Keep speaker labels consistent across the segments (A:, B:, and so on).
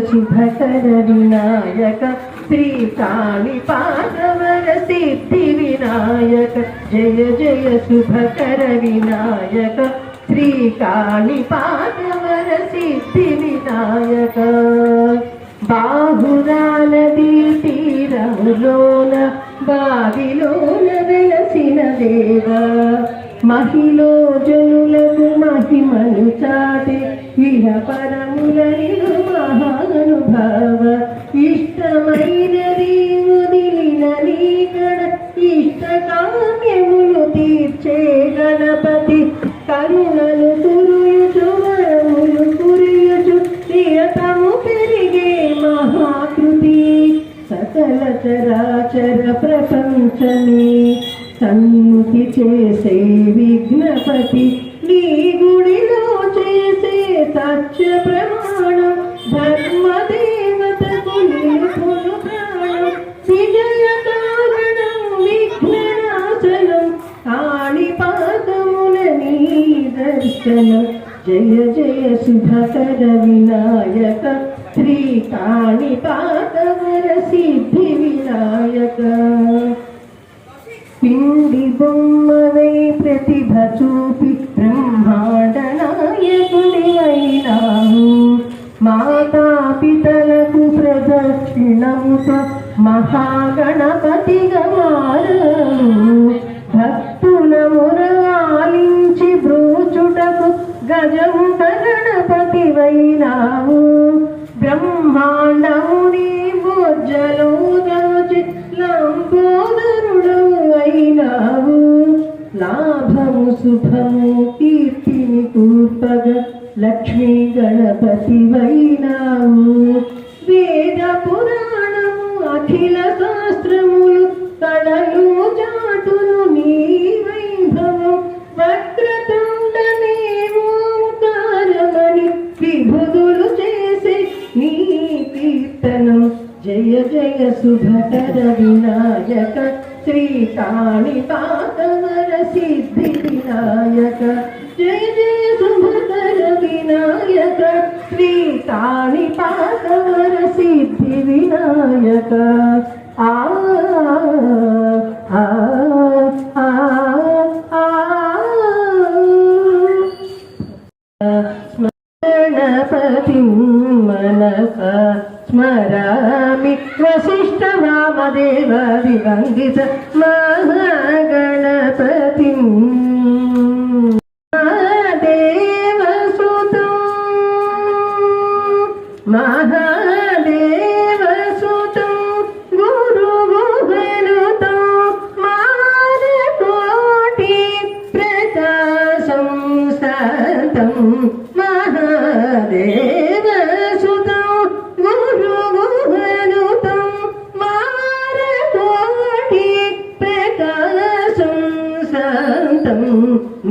A: శుభకర వినాయక శ్రీకాళిపాదవర సిద్ధి వినాయక జయ జయ శుభకర వినాయక శ్రీకాళిపాదవర సిద్ధి వినాయక బాహురానదీ తీరములోన బావిలోన వెలసిన దేవ మహిలో జనులకు మహిమను చాటే ఇహ పరములైన మహానుభావ ఇష్టమైనది వదిలిన నీకడ ఇష్ట కామ్యములు తీర్చే గణపతి కరుణలు కురుయుచు వరములు కురియుచు ప్రియతము పెరిగే మహాకృతి సకల చరాచర ప్రపంచమే సన్ముఖి చేసే విఘ్నపతి నీ గుడిలో చేసే సత్య ప్రమాణం ధర్మదేవతకు నిలుపును ప్రాణం విజయ కారణం విఘ్ననాశనం కాళిపాదమున నీ దర్శనం జయ జయ శుభకర వినాయక శ్రీ కాళిపాదవర సిద్ధి వినాయక పిండి బొమ్మవై ప్రతిభ చూపి బ్రహ్మాండ నాయకుడివైనావు మాతాపితలకు ప్రదక్షిణముతో మహాగణపతిగా మారావు భక్తుల మురాలించి బ్రోచుటకు గజముఖ గణపతివైనావు బ్రహ్మాండముని బొజ్జలో దాచి లంబోదరుడవు అయినావు లాభము శుభము కీర్తిని కూర్పగ లక్ష్మీ గణపతివైనావు వేద పురాణము అఖిల శాస్త్రములు కళలు చాటును నీ వైభవం వక్రతుండనే ఓంకారమని విభుదులు చేసే నీ కీర్తనం జయ జయ శుభకర వినాయక శ్రీ కాళిపాదవర సిద్ధి వినాయక జయ జయ శుభకర వినాయక శ్రీ కాళిపాదవర సిద్ధి వినాయక ఆ ఆ ఆ స్మరణపతి మనస స్మరామి వశిష్ఠ వామదేవ వివందిత మహాగణపతి మహాదేవసుతం మహాదేవసుతం గురుగుహనుతం మారకోటి ప్రకాశం శాంతం మహాదేవసుతం గురుగుహనుతం మారకోటి ప్రకాశం శాంతం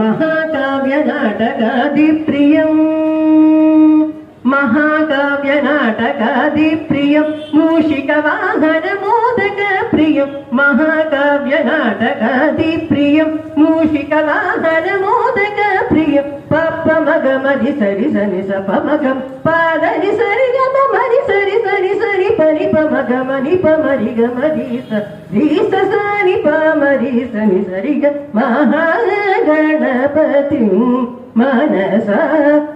A: మహాకావ్య నాటకాది ప్రియం మహాకావ్య నాటకాది ప్రియం మూషిక వాహన మోదక ప్రియం మహాకావ్య నాటకాది ప్రియం మూషిక వాహన మోదక ప్రియం పప్ప మగ మది సరి సని సప మగం పాదని సరి గమ మరి సరి సరి సరి పని ప మగ మని ప మరి గ మరి స సాని ప మరి సని సరి గ మహాగణపతి మనస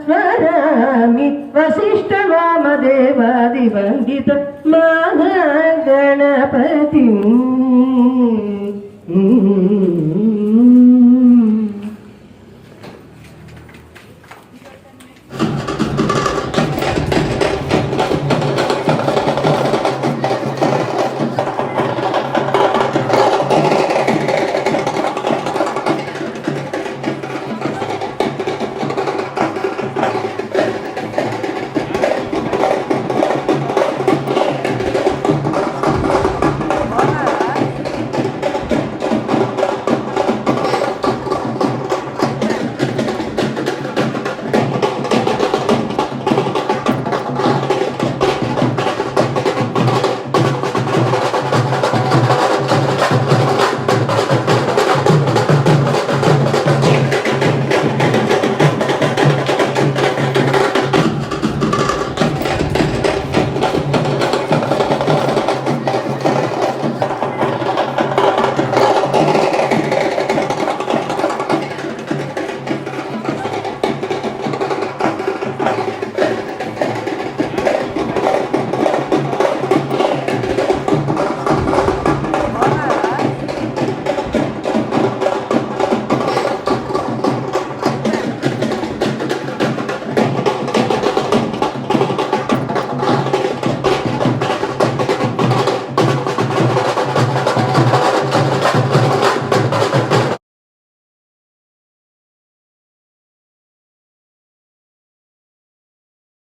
A: స్మరామి వశిష్ఠ వామదేవాది వందిత మహాగణపతి